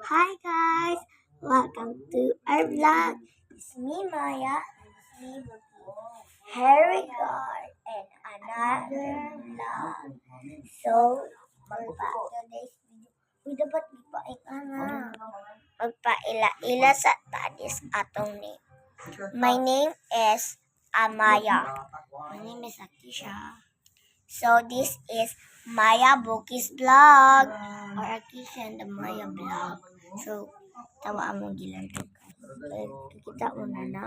Hi guys, welcome to our vlog. It's me Maya, me here we go and another vlog. So, today's video. Uy, dapat magpaila-ila sa tadis atong name. My name is Amaya. My name is Akisha. So this is Maya Bukis Vlog or Akisha and the Maya Vlog. So tawa mo gilan to guys. Kita mo na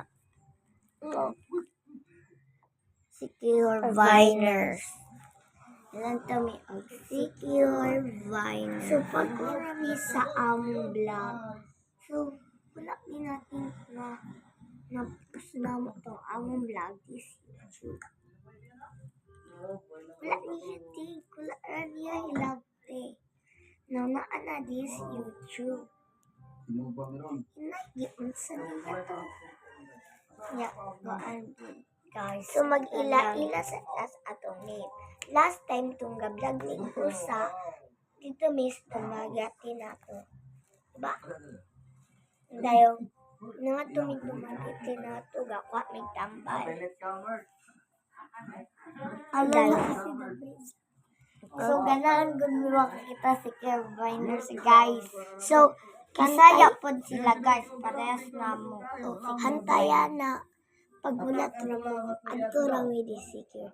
to. Secure Viners. Ilan to may Secure Viners. So pag marami sa among vlog. So wala din natin na pasunamo to among vlog is YouTube. Wala niya ting, wala niya hilabte. No, naana this YouTube. Hinagyan sa nila to. Ya, goan guys. So mag-ila-ila sa atong name. Last time itong gablog ni Usa, dito miss tumagati na to. Diba? Dahil, nga tumagati na to, gakwa may tambal. Alala kasi the bridge. So, ganahan gud mi makakita si Keviners guys. So, kasaya pod sila guys, parehas na mo. Hantaya na paghulat ra mo adto ra mi di secure.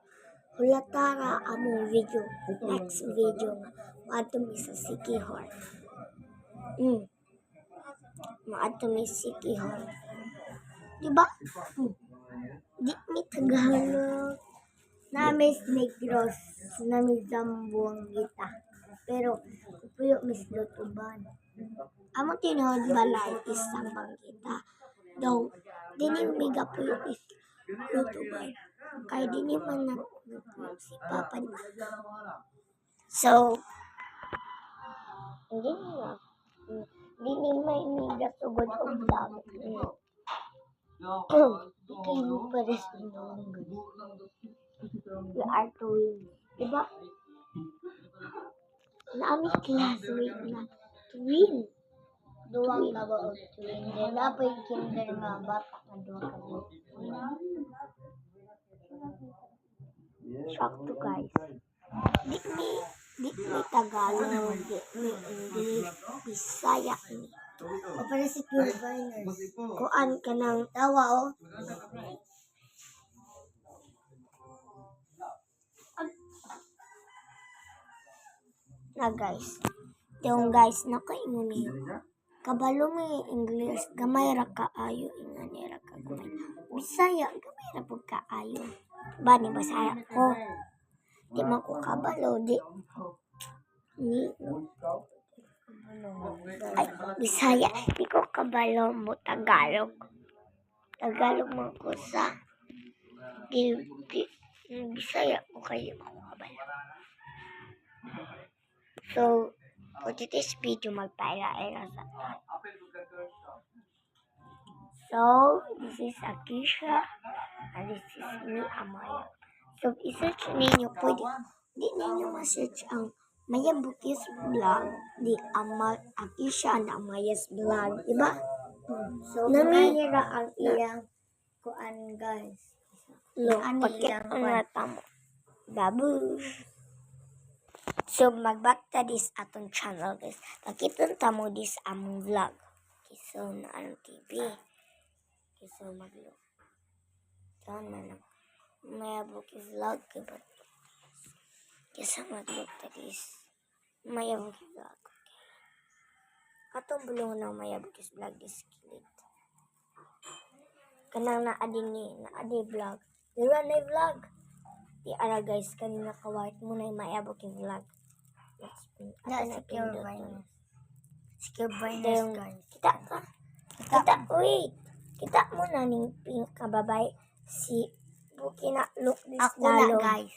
Hulatara among video. Next video nga maadto mi sa Sikihor. Maadto mi Sikihor. Diba? Di mi Tagalog. Namis Negros, namis Zambuang kita. Pero, puyo mis Lutuban. Amo tinod balay isang kita. Daw, dini miga puyo mis Lutuban. Kaya dini man na si Papa niya. So, dini may miga tugod o vlog. Ikay mo pares nung we are twins. Diba? Naami classmate na twin. Duwang na ba o twin? Then napay kinder nga bata na duwang ka mo twin. Shock to guys. Di mi Tagalog, di mi English, Bisaya ni. O para si Pure Viners. Kuan ka ng tawa o. Na guys. Yung guys, nakaingon niyo. Kabalo may English, gamay ra kaayo, ingani ra ka gamay. Bisaya, gamay ra pud kaayo. Ba ni Bisaya ko? Di man ko kabalo, di. Ay, Bisaya, di ko kabalo mo Tagalog. Tagalog mo ko sa Bisaya ko kayo ako kabalo. So, for today's video, magpaila-ila sa atin. So, this is Akisha, and this is me, Amaya. So, i-search ninyo, pwede, di ninyo ma-search ang Maya Bukis Vlog, di Akisha and Amaya's Vlog, diba? So, namira ang iyang kuan guys. Look, pagkita na tamo. Babush! So, magbakta dis atong channel guys. Pakitun tamo dis among vlog. Okay, so, naano TV. Okay, so, mag-look. Saan na lang. Maya Bukis Vlog. Okay, so, mag-look ta dis. Maya Bukis Vlog. Okay. Atong bulong ng Maya Bukis Vlog is kilit. Kanang naadin ni, naadi vlog. Dira na vlog. Di ara guys, kanina kawait mo na yung Maya Bukis Vlog. Secure Viners. Secure Viners guys. Kita, wait. Kita mo na ning pink kababay si Buki na look this ako lalo. Na guys.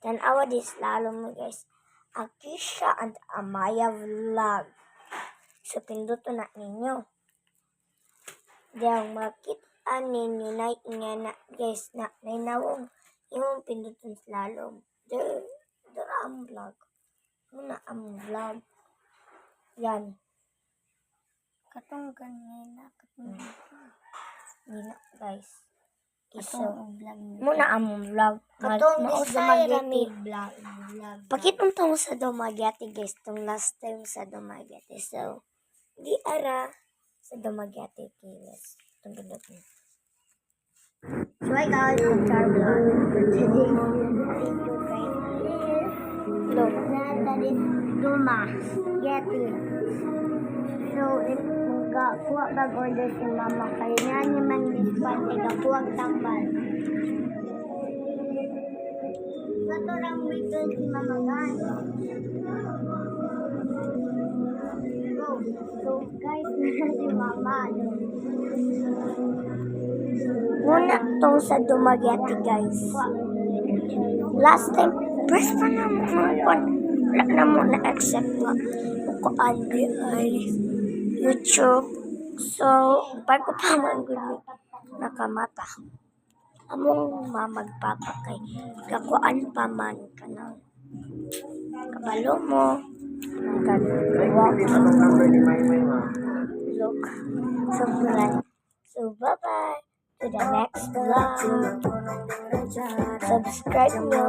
Tanawa this lalo mo guys. Akisha and Amaya Vlog. So pinduto na ninyo. Diyan makita ninyo na nga guys na nainawong yung pinduton slalom. There ang vlog. Muna ang vlog. Yan. Katong ganina. Gina, guys. Katong vlog. Muna among vlog. Katong Dumaguete vlog. Pakitong mo sa Dumaguete, guys. Itong last time sa Dumaguete. So, di ara sa Dumaguete Kilis. Itong gandot niya. So, hi guys. I'm Char Vlog. Today, look, that is Dumaguete. So, kuha bag order si mama. Kaya nga naman Miss Pante, kakuha tambal. So, ito lang wait si mama guys. So, guys, si mama. Muna tong sa Dumaguete, guys. Last time, first pa na mo wala na mo na-accept nga kukaan ay YouTube. So, bago pa man gud nakamata. Among mamagpapa kay kakuan pa man kanang kabalo mo. Look. So, bye-bye. To the next vlog. Subscribe nyo.